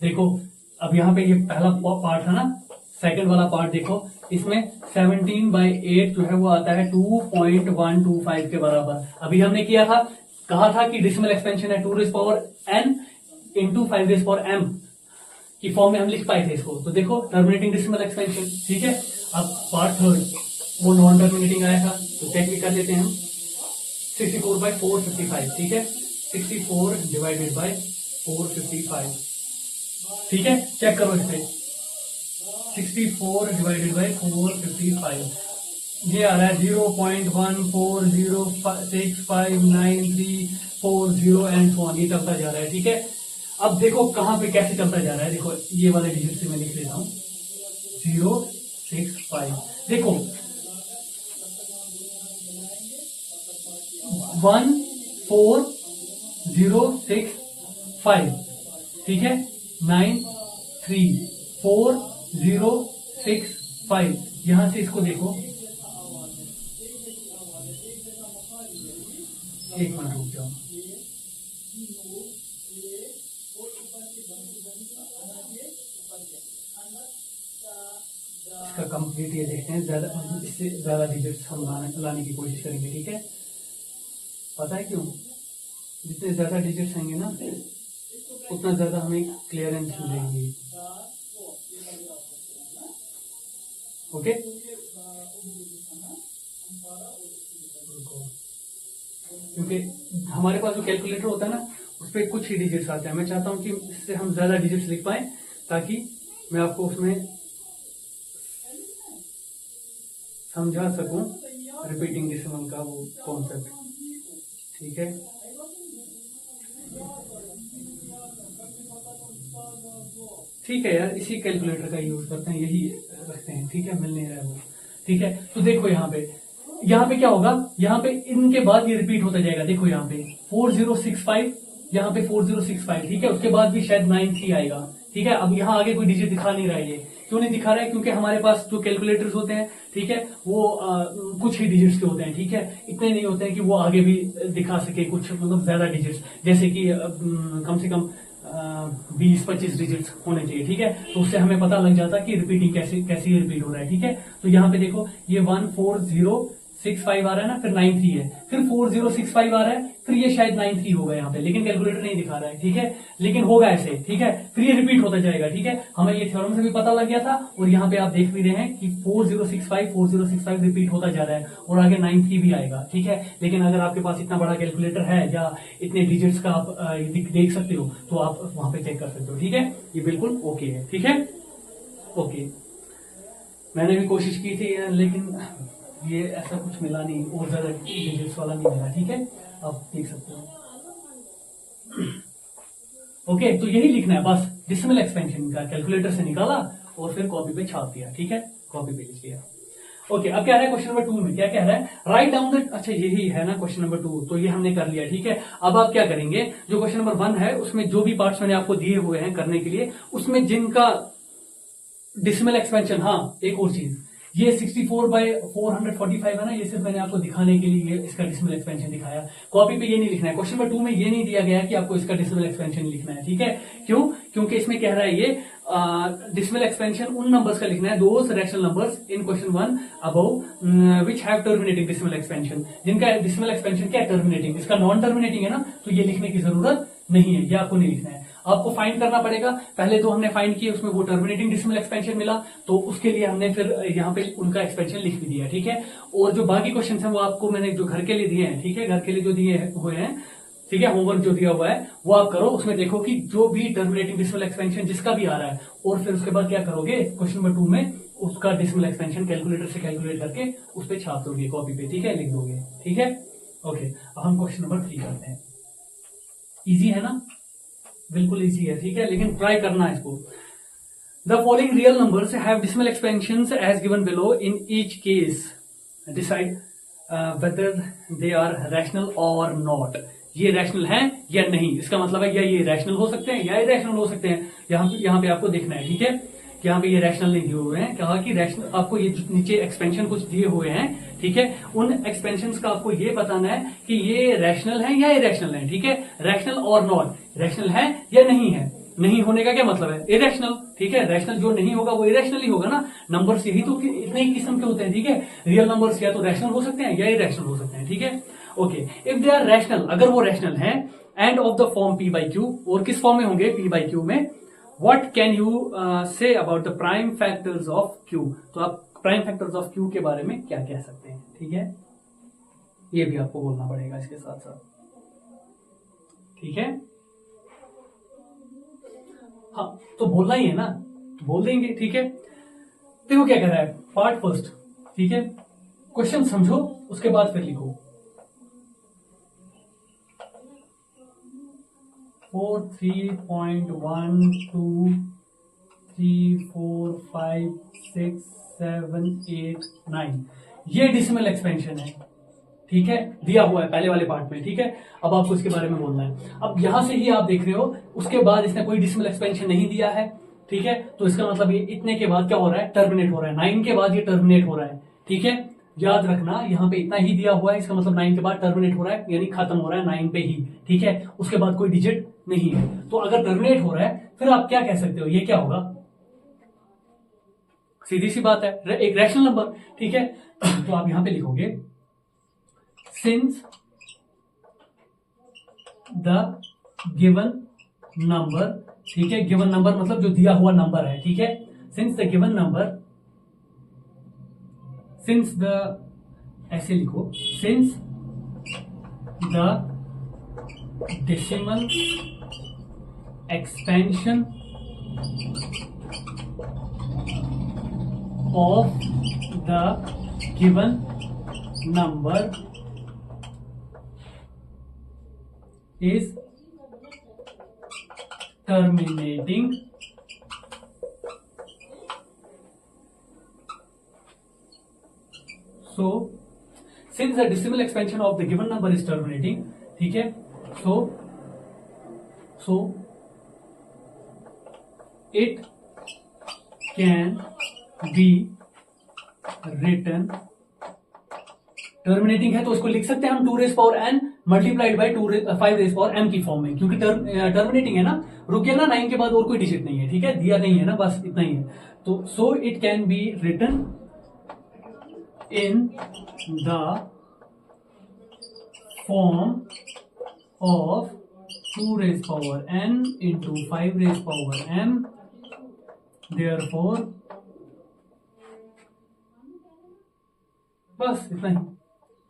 A: देखो अब यहाँ पे ये पहला पार्ट था ना सेकंड वाला पार्ट देखो, इसमें 17/8 जो है वो आता है 2.125 के बराबर। अभी हमने किया था, कहा था कि डेसिमल एक्सपेंशन है 2n इंटू 5m की फॉर्म में हम लिख पाए थे इसको। तो देखो टर्मिनेटिंग डेसिमल एक्सपेंशन, ठीक है। अब पार्ट थर्ड, वो नॉन टर्मिनेटिंग आया था, तो चेक भी कर लेते हैं हम। 64/455, ठीक है, 64 डिवाइडेड बाय 455, ठीक है। चेक करो इसे, 64 डिवाइडेड बाय 455, ये आ रहा है 0.140659340 एंड सो ऑन, ये चलता जा रहा है, ठीक है। अब देखो कहां पे कैसे चलता जा रहा है, देखो ये वाले डिजिट से मैं लिख लेता हूं 065, देखो 14065, ठीक है, 93465, यहां से इसको देखो, एक मिनट रुक जाओ, इसका कंप्लीट ये देखते हैं, ज्यादा इससे ज्यादा डिजिट्स हम लाने की कोशिश करेंगे, ठीक है। पता है क्यों? जितने ज्यादा डिजिट्स आएंगे ना उतना ज्यादा हमें क्लियरेंस मिलेगी, ओके। क्योंकि हमारे पास जो कैलकुलेटर होता है ना उस पर कुछ ही डिजिट्स आते हैं, मैं चाहता हूं कि इससे हम ज्यादा डिजिट्स लिख पाए ताकि मैं आपको उसमें समझा सकूं रिपीटिंग डेसिमल का वो कॉन्सेप्ट, ठीक है। ठीक है यार, इसी कैलकुलेटर का यूज करते हैं, यही रखते हैं, ठीक है, मिल नहीं रहा है वो, ठीक है। तो देखो यहाँ पे क्या होगा, यहाँ पे इनके बाद ये रिपीट होता जाएगा, देखो यहाँ पे 4065, यहाँ पे 4065, ठीक है, उसके बाद भी शायद 93 आएगा, ठीक है। अब यहाँ आगे कोई डिजिट दिखा नहीं रहा है, ये क्यों नहीं दिखा रहा है? क्योंकि हमारे पास जो कैलकुलेटर्स होते हैं, ठीक है, वो कुछ ही डिजिट्स के होते हैं, ठीक है, इतने नहीं होते हैं कि वो आगे भी दिखा सके कुछ, मतलब ज्यादा डिजिट्स, जैसे कि कम से कम 20-25 डिजिट्स होने चाहिए, ठीक है। तो उससे हमें पता लग जाता है कि रिपीटिंग कैसे रिपीट हो रहा है, ठीक है। तो यहाँ पे देखो ये 14065 आ रहा है ना, फिर 93 है, फिर 4065 आ रहा है, फिर ये शायद 93 होगा यहाँ पे, लेकिन कैलकुलेटर नहीं दिखा रहा है, ठीक है, लेकिन होगा ऐसे, ठीक है। फिर ये रिपीट होता जाएगा, ठीक है, हमें ये थ्योरम से भी पता लग गया था, और यहाँ पे आप देख भी रहे हैं कि 4065 रिपीट होता जा रहा है, और आगे 93 भी आएगा, ठीक है। लेकिन अगर आपके पास इतना बड़ा कैलकुलेटर है या इतने डिजिट्स का आप देख सकते हो, तो आप वहां पे चेक कर सकते हो, ठीक है। ये बिल्कुल ओके है, ठीक है, ओके। मैंने भी कोशिश की थी लेकिन ये ऐसा कुछ मिला नहीं, और ज्यादा डिजिट्स वाला नहीं मिला, ठीक है, आप देख सकते हो, ओके। तो यही लिखना है बस, डेसिमल एक्सपेंशन का कैलकुलेटर से निकाला और फिर कॉपी पे छाप दिया, ठीक है, कॉपी पे लिख दिया, ओके। अब क्या रहा है क्वेश्चन नंबर 2 में, क्या कह रहा है, राइट डाउन द, अच्छा यही है ना क्वेश्चन नंबर 2, तो ये हमने कर लिया, ठीक है। अब आप क्या करेंगे, जो क्वेश्चन नंबर 1 है उसमें जो भी पार्ट्स मैंने आपको दिए हुए हैं करने के लिए, उसमें जिनका डेसिमल एक्सपेंशन, हाँ एक और चीज, ये 64/445 है ना, ये सिर्फ मैंने आपको दिखाने के लिए इसका डेसिमल एक्सपेंशन दिखाया, कॉपी पे ये नहीं लिखना है। क्वेश्चन नंबर 2 में ये नहीं दिया गया कि आपको इसका डेसिमल एक्सपेंशन लिखना है, ठीक है। क्यों? क्योंकि इसमें कह रहा है ये डेसिमल एक्सपेंशन उन नंबर्स का लिखना है, those rational numbers in question 1 above which have terminating decimal expansion, जिनका डेसिमल एक्सपेंशन क्या है, टर्मिनेटिंग। इसका नॉन टर्मिनेटिंग है ना, तो ये लिखने की जरूरत नहीं है, ये आपको नहीं लिखना है, आपको फाइंड करना पड़ेगा। पहले तो हमने फाइंड किए, उसमें वो टर्मिनेटिंग डेसिमल एक्सपेंशन मिला, तो उसके लिए हमने फिर यहाँ पे उनका एक्सपेंशन लिख भी दिया, ठीक है। और जो बाकी क्वेश्चन हैं वो आपको मैंने जो घर के लिए दिए हैं, ठीक है, घर के लिए जो दिए हुए हैं, ठीक है, होमवर्क जो दिया हुआ है वो आप करो, उसमें देखो कि जो भी टर्मिनेटिंग डेसिमल एक्सपेंशन जिसका भी आ रहा है, और फिर उसके बाद क्या करोगे, क्वेश्चन नंबर 2 में उसका डेसिमल एक्सपेंशन कैलकुलेटर से कैलकुलेट करके उस पर छाप दोगे कॉपी पे, ठीक है, लिख दोगे, ठीक है, ओके। अब हम क्वेश्चन नंबर 3 करते हैं। इजी है ना, बिल्कुल इजी है, ठीक है, लेकिन ट्राई करना है इसको। The following real numbers have decimal expansions as given below, in each case decide whether they are rational or not. ये रैशनल हैं या नहीं, इसका मतलब है या ये रैशनल हो सकते हैं या इरेशनल हो सकते हैं, यहाँ पे आपको देखना है, ठीक है। कि यहाँ पे ये रैशनल नहीं दिए हुए हैं, कहा कि रैशनल, आपको ये नीचे एक्सपेंशन कुछ दिए हुए हैं, ठीक है, उन एक्सपेंशन का आपको ये बताना है कि ये रैशनल है या इरेशनल है, ठीक है, रैशनल और नॉट, रैशनल है या नहीं है। नहीं होने का क्या मतलब है, इरेशनल। ठीक है, रैशनल जो नहीं होगा वो इरेशनल ही होगा ना। नंबर्स यही तो इतने ही किस्म के होते हैं। ठीक है, रियल नंबर्स या तो रैशनल हो सकते हैं या इरेशनल हो सकते हैं। ठीक है, okay. If they are rational, अगर वो रैशनल है, and of the form P by Q, और किस फॉर्म में होंगे, पी बाई क्यू में, what can you say about the prime factors of Q. तो आप प्राइम फैक्टर्स ऑफ क्यू के बारे में क्या कह सकते हैं। ठीक है, ये भी आपको बोलना पड़ेगा इसके साथ साथ। ठीक है, हाँ तो बोलना ही है ना, तो बोल देंगे। ठीक है, देखो क्या कह रहा है, पार्ट फर्स्ट। ठीक है, क्वेश्चन समझो, उसके बाद फिर लिखो। 4 3.1 2 3 4 5 6 7 8 9 ये डेसिमल एक्सपेंशन है। ठीक है, दिया हुआ है पहले वाले पार्ट में। ठीक है, अब आपको इसके बारे में बोलना है। अब यहां से ही आप देख रहे हो, उसके बाद इसने कोई डेसिमल एक्सपेंशन नहीं दिया है। ठीक है, तो इसका मतलब ये इतने के बाद क्या हो रहा है, टर्मिनेट हो रहा है। 9 के बाद ये टर्मिनेट हो रहा है। ठीक है, याद रखना, यहाँ पे इतना ही दिया हुआ है, इसका मतलब 9 के बाद टर्मिनेट हो रहा है, यानी खत्म हो रहा है 9 पे ही। ठीक है, उसके बाद कोई डिजिट नहीं है। तो अगर टर्मिनेट हो रहा है, फिर आप क्या कह सकते हो, ये क्या होगा, सीधी सी बात है, एक रैशनल नंबर। ठीक है, तो आप यहां पे लिखोगे सिंस द गिवन नंबर। ठीक है, गिवन नंबर मतलब जो दिया हुआ नंबर है। ठीक है, since the given number, since the, ऐसे लिखो, since the decimal expansion of the given number is terminating so since the decimal expansion of the given number is terminating, ठीक है, so it can be written, terminating है तो इसको लिख सकते हैं हम 2 raise power n multiplied by 5 raise power m की फॉर्म में, क्योंकि टर्मिनेटिंग है ना, रुक गया ना 9 के बाद और कोई डिजिट नहीं है। ठीक है, दिया नहीं है ना, बस इतना ही है। तो so it can be written in the form of 2 raise power n into 5 raise power m, therefore, बस इतना ही,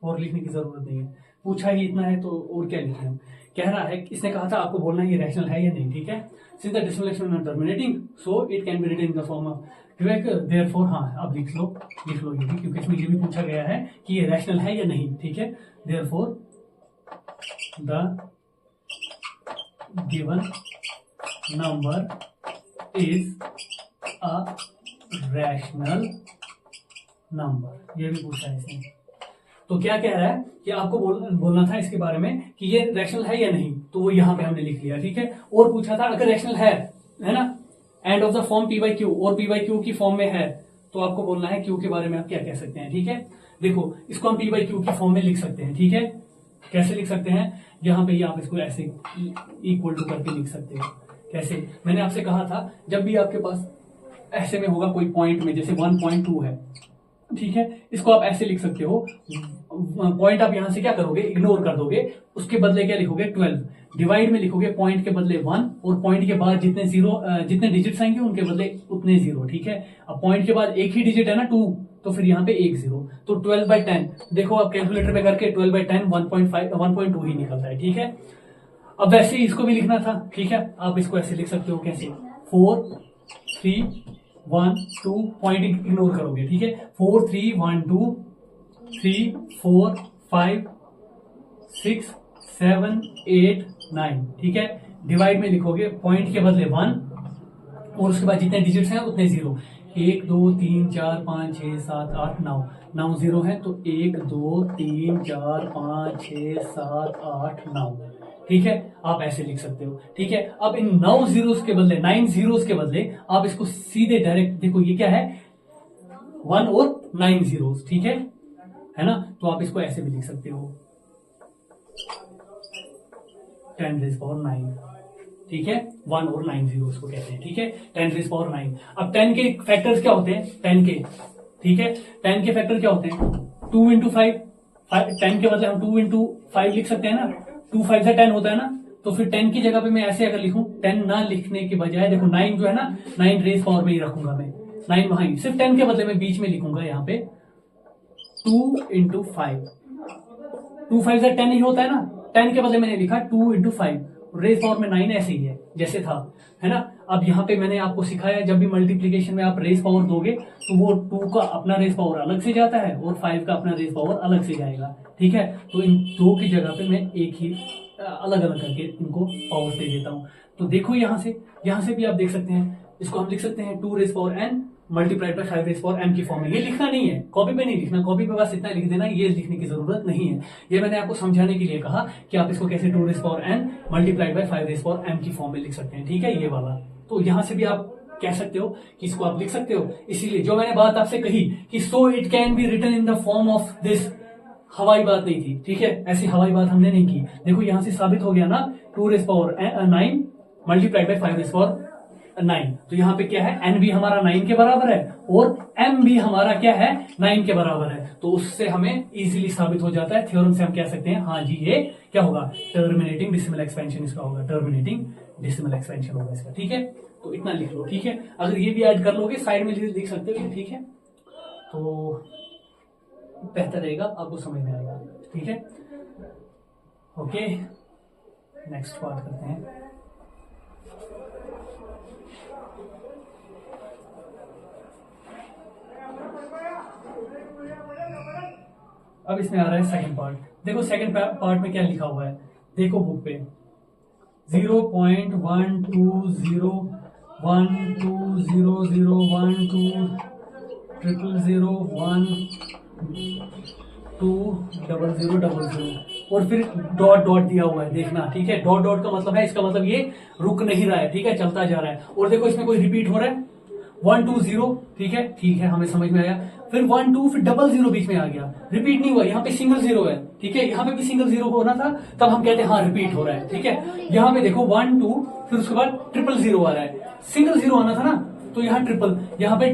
A: और लिखने की जरूरत नहीं है। पूछा ही इतना है तो और क्या लिखना है। कह रहा है, इसने कहा था आपको बोलना ये रैशनल है या नहीं। ठीक है, since the decimal expansion terminating so it can be written in the form of, therefore, हाँ अब लिख लो ये भी, क्योंकि इसमें ये भी पूछा गया है कि ये रैशनल है या नहीं। ठीक है, therefore the given number is a rational number, ये भी पूछा है इसने। तो क्या कह रहा है कि आपको बोलना था इसके बारे में कि ये रैशनल है या नहीं, तो वो यहां पे हमने लिख लिया। ठीक है, और पूछा था अगर रैशनल है ना, and of the form P by Q, और पी बाई क्यू की फॉर्म में है, तो आपको बोलना है क्यू के बारे में आप क्या कह सकते हैं। ठीक है, देखो इसको हम पी बाई क्यू की फॉर्म में लिख सकते हैं। ठीक है, कैसे लिख सकते हैं, यहाँ पे आप इसको ऐसे इक्वल टू करके लिख सकते हो। कैसे, मैंने आपसे कहा था जब भी आपके पास ऐसे में होगा कोई पॉइंट में, जैसे 1.2 है, ठीक है, इसको आप ऐसे लिख सकते हो, पॉइंट आप यहां से क्या करोगे, इग्नोर कर दोगे, उसके बदले क्या लिखोगे 12, डिवाइड में लिखोगे पॉइंट के बदले 1, और पॉइंट के बाद जितने डिजिट्स आएंगे उनके बदले उतने 0। ठीक है, अब पॉइंट के बाद एक ही डिजिट है ना 2, तो फिर यहाँ पे एक 0, तो 12/10, देखो आप कैलकुलेटर में करके 12/10 1.2 ही निकलता है। ठीक है, अब वैसे ही इसको भी लिखना था। ठीक है, आप इसको ऐसे लिख सकते हो, कैसे, 4 3 1 2, पॉइंट इग्नोर करोगे। ठीक है, 4 3 1 2 3 4 5 6 7 8 9। ठीक है, डिवाइड में लिखोगे पॉइंट के बदले 1, और उसके बाद जितने डिजिट्स हैं उतने 0, 1 2 3 4 5 6 7 8 9, 9 0 है तो 1 2 3 4 5 6 7 8 9। ठीक है, आप ऐसे लिख सकते हो। ठीक है, अब इन 9 zeros के बदले, 9 zeros के बदले आप इसको सीधे डायरेक्ट, देखो ये क्या है, 1 और 9 zeros। ठीक है ना, तो आप इसको ऐसे भी लिख सकते हो, 10⁻⁹। ठीक है, 1 और 9 जीरो उसको कहते हैं, ठीक है, 10 रेज पावर 9। अब 10 के फैक्टर्स क्या होते हैं, 10 के, ठीक है, 10 के फैक्टर क्या होते हैं, 2 इंटू 5, 10 के बदले हम 2 इंटू 5 लिख सकते हैं ना, 2 5 से 10 होता है ना, तो फिर 10 की जगह पे मैं ऐसे अगर लिखूं, 10 ना लिखने के बजाय देखो 9 जो है ना, 9 रेज पावर में ही रखूंगा मैं, 9 वहां ही, सिर्फ 10 के बदले में बीच में लिखूंगा यहाँ पे 2 इंटू 5, 2 5 से 10 ही होता है ना, 10 के बदले मैंने लिखा 2 इंटू 5, रेज पावर में 9 ऐसे ही है जैसे था, है ना। अब यहाँ पे मैंने आपको सिखाया जब भी मल्टीप्लीकेशन में आप रेज पावर दोगे तो वो 2 का अपना रेज पावर अलग से जाता है और 5 का अपना रेज पावर अलग से जाएगा, ठीक है। तो इन दो की जगह पे मैं एक ही अलग अलग करके इनको पावर दे देता हूं। तो देखो यहाँ से भी आप देख सकते हैं, इसको हम लिख सकते हैं 2 raise power n multiplied by 5 raise power m की फॉर्म में। ये लिखना नहीं है, कॉपी पे नहीं लिखना, कॉपी पे बस इतना लिख देना, ये लिखने की जरूरत नहीं है। ये मैंने आपको समझाने के लिए कहा कि आप इसको कैसे 2 raise power n multiplied by 5 raise power m की फॉर्म में लिख सकते हैं, ठीक है, ये वाला। तो यहां से भी आप कह सकते हो कि इसको आप लिख सकते हो। इसीलिए जो मैंने बात आपसे कही कि so it can be written in the form of this, हवाई बात नहीं थी, ठीक है, ऐसी हवाई बात हमने नहीं की। देखो यहां से साबित हो गया ना, 2 raise power 9 multiplied by 5 raise power 9, तो यहाँ पे क्या है, n भी हमारा 9 के बराबर है और m भी हमारा क्या है, 9 के बराबर है। तो उससे हमें इजीली साबित हो जाता है, थ्योरम से हम कह सकते हैं हाँ जी ये क्या होगा, टर्मिनेटिंग डेसिमल एक्सपेंशन इसका होगा, टर्मिनेटिंग डेसिमल एक्सपेंशन होगा इसका, ठीक है। तो इतना लिख लो, ठीक है। अगर ये भी ऐड कर लोगे साइड में लिख सकते हो, ठीक है, तो बेहतर रहेगा, आपको समझ में आएगा, ठीक है। ओके, नेक्स्ट पार्ट करते हैं। अब इसमें आ रहा है सेकंड पार्ट। देखो सेकंड पार्ट में क्या लिखा हुआ है, देखो बुक पे 0.120120001200000 और फिर डॉट डॉट दिया हुआ है, देखना, ठीक है। डॉट डॉट का मतलब है, इसका मतलब ये रुक नहीं रहा है, ठीक है, चलता जा रहा है। और देखो इसमें कोई रिपीट हो रहा है, 120, ठीक है, हमें समझ में आया। फिर 1 2 फिर 00 बीच में आ गया, रिपीट नहीं हुआ, यहाँ पे सिंगल जीरो है, ठीक है, यहाँ पे भी सिंगल जीरो होना था, तब हम कहते हैं हाँ रिपीट हो रहा है, ठीक है। यहाँ पे देखो 1 2 फिर उसके बाद 000 आ रहा है, सिंगल जीरो आना था ना, तो यहाँ ट्रिपल, यहाँ पे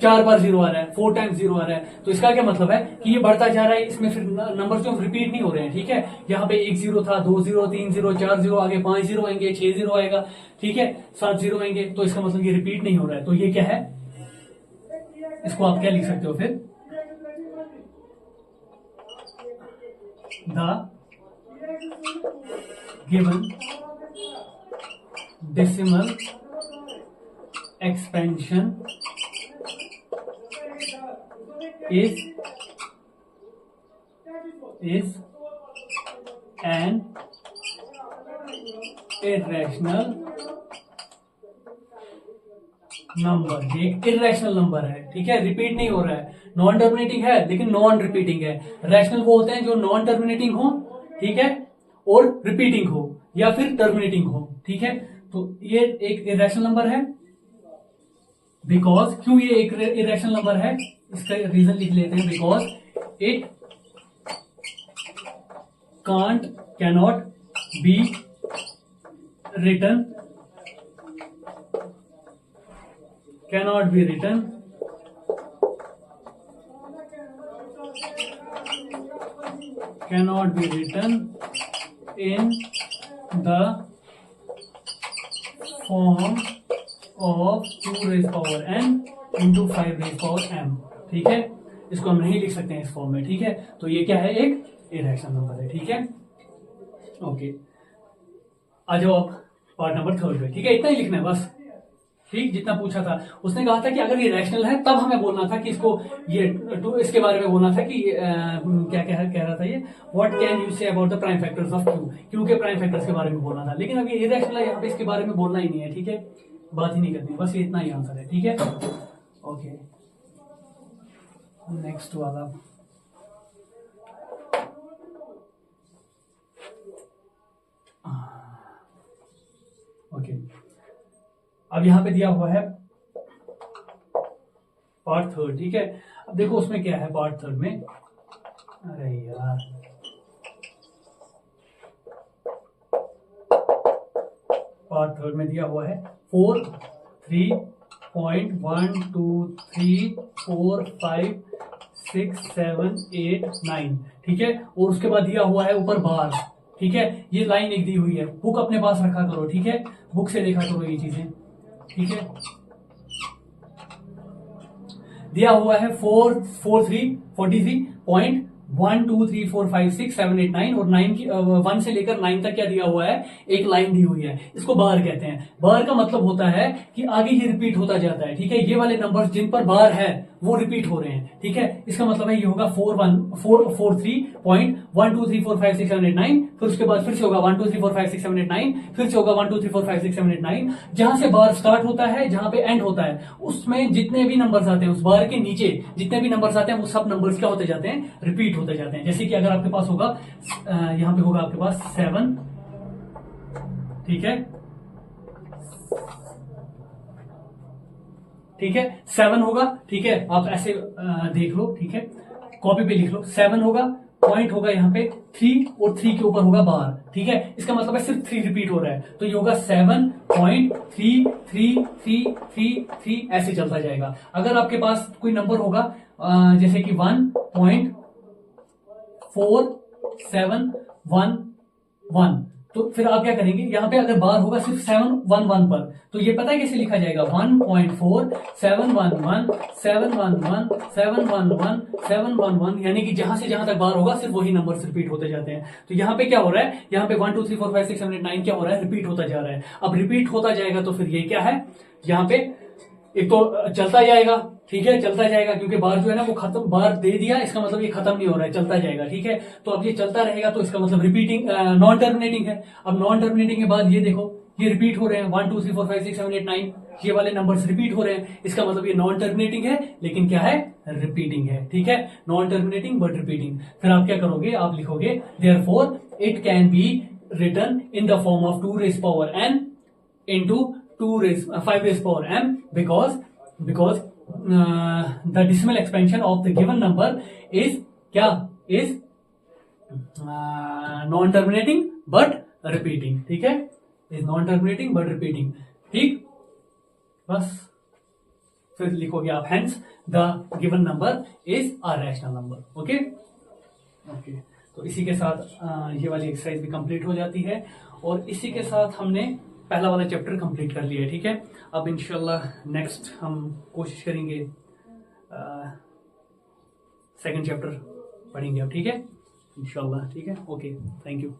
A: 4 बार जीरो आ रहा है, 4 टाइम्स जीरो आ रहा है। तो इसका क्या मतलब है कि ये बढ़ता जा रहा है, इसमें फिर नंबर जो रिपीट नहीं हो रहे हैं, ठीक है। यहाँ पे 1 0 था, 2 0, 3 0, 4 0, आगे 5 0 आएंगे, 6 0 आएगा, ठीक है, 7 0 आएंगे। तो इसका मतलब ये रिपीट नहीं हो रहा है। तो ये क्या है, इसको आप क्या लिख सकते हो फिर, the given decimal expansion is an irrational number. ये एक इरेशनल नंबर है, ठीक है, रिपीट नहीं हो रहा है, नॉन टर्मिनेटिंग है लेकिन नॉन रिपीटिंग है। रैशनल वो होते हैं जो नॉन टर्मिनेटिंग हो, ठीक है, और रिपीटिंग हो या फिर टर्मिनेटिंग हो, ठीक है। तो ये एक इरेशनल नंबर है, बिकॉज, क्यों ये एक इरेशनल नंबर है, इसका रीजन लिख लेते हैं, because it cannot be written, cannot be written in the form of 2 raised power n into 5 raised power m, ठीक है। इसको हम नहीं लिख सकते हैं इस फॉर्म में, ठीक है। तो ये क्या है, एक इरेशनल नंबर है, ठीक है। ओके, आ जाओ अब पार्ट नंबर 3 पे, ठीक है, इतना ही लिखना है बस, ठीक, जितना पूछा था। उसने कहा था कि अगर ये रैशनल है तब हमें बोलना था कि इसको ये इसके बारे में बोलना था कि क्या कह रहा था ये, what can you say about the prime factors of Q के प्राइम फैक्टर्स के बारे में बोलना था। लेकिन अभी इरेशनल है, यहाँ पे इसके बारे में बोलना ही नहीं है, ठीक है, बात ही नहीं करनी, बस ये इतना ही आंसर है, ठीक है। ओके, नेक्स्ट वाला, ओके, अब यहां पे दिया हुआ है पार्ट 3, ठीक है। अब देखो उसमें क्या है पार्ट 3 में, अरे यार पार्ट थर्ड में दिया हुआ है 4, 3.1 2 3 4 5 6 7 8 9, ठीक है। और उसके बाद दिया हुआ है ऊपर बार, ठीक है। ये लाइन एक दी हुई है, बुक अपने पास रखा करो, ठीक है, बुक से देखा करो ये चीजें, ठीक है। दिया हुआ है 443.1 2 3 4 5 6 7 8 9 और 9 की 1 से लेकर 9 तक क्या दिया हुआ है, एक लाइन दी हुई है, इसको बार कहते हैं। बार का मतलब होता है कि आगे ही रिपीट होता जाता है, ठीक है। ये वाले नंबर्स जिन पर बार है वो रिपीट हो रहे हैं, ठीक है। इसका मतलब है ये होगा 443.1 2 3 4 5 6 7 8 9, फिर उसके बाद फिर से होगा 1 2 3 4 5 6 7 8 9, फिर से होगा 1 2 3 4 5 6 7 8 9। जहां से बार स्टार्ट होता है, जहां पे एंड होता है, उसमें जितने भी नंबर्स आते हैं, उस बार के नीचे जितने भी नंबर्स आते हैं, वो सब नंबर्स क्या होते जाते हैं, रिपीट होते जाते हैं। जैसे कि अगर आपके पास होगा यहां पे होगा आपके पास 7, ठीक है, ठीक है, 7 होगा, ठीक है। आप ऐसे देख लो, ठीक है, कॉपी पे लिख लो, 7 होगा, पॉइंट होगा यहाँ पे 3 और 3 के ऊपर होगा बार, ठीक है। इसका मतलब है सिर्फ 3 रिपीट हो रहा है, तो ये होगा 7.33333, ऐसे चलता जाएगा। अगर आपके पास कोई नंबर होगा जैसे कि 1.4711, तो फिर आप क्या करेंगे, यहां पे अगर बार होगा सिर्फ 711 पर, तो ये पता है कैसे लिखा जाएगा, 1.4711 यानी कि जहां से जहां तक बार होगा सिर्फ वही नंबर रिपीट होते जाते हैं। तो यहाँ पे क्या हो रहा है, यहाँ पे 1 2 3 4 5 6 7 8 9 क्या हो रहा है, रिपीट होता जा रहा है। अब रिपीट होता जाएगा तो फिर ये क्या है, यहाँ पे एक तो चलता जाएगा, ठीक है, चलता जाएगा, क्योंकि बार जो है ना वो खत्म, बार दे दिया, इसका मतलब ये खत्म नहीं हो रहा है, चलता जाएगा, ठीक है। तो अब ये चलता रहेगा, तो इसका मतलब रिपीटिंग, नॉन टर्मिनेटिंग है। अब नॉन टर्मिनेटिंग के बाद ये देखो, ये रिपीट हो रहे हैं 1 2 3 4 5 6 7 8 9, ये वाले नंबर्स रिपीट हो रहे हैं, इसका मतलब ये नॉन टर्मिनेटिंग है, लेकिन क्या है, रिपीटिंग है, ठीक है। Non terminating but repeating. फिर आप क्या करोगे, आप लिखोगे therefore it can be written in the form of 2 raised power n into 5 raised power m because the decimal expansion of the given number is क्या, is non terminating but repeating, ठीक है, is non terminating but repeating, ठीक। बस फिर लिखोगे आप hence the given number is a rational number, okay okay. तो इसी के साथ ये वाली एक्सरसाइज भी कंप्लीट हो जाती है, और इसी के साथ हमने पहला वाला चैप्टर कंप्लीट कर लिया है, ठीक है। अब इंशाल्लाह नेक्स्ट हम कोशिश करेंगे सेकंड चैप्टर पढ़ेंगे अब, ठीक है, इंशाल्लाह, ठीक है, ओके, थैंक यू।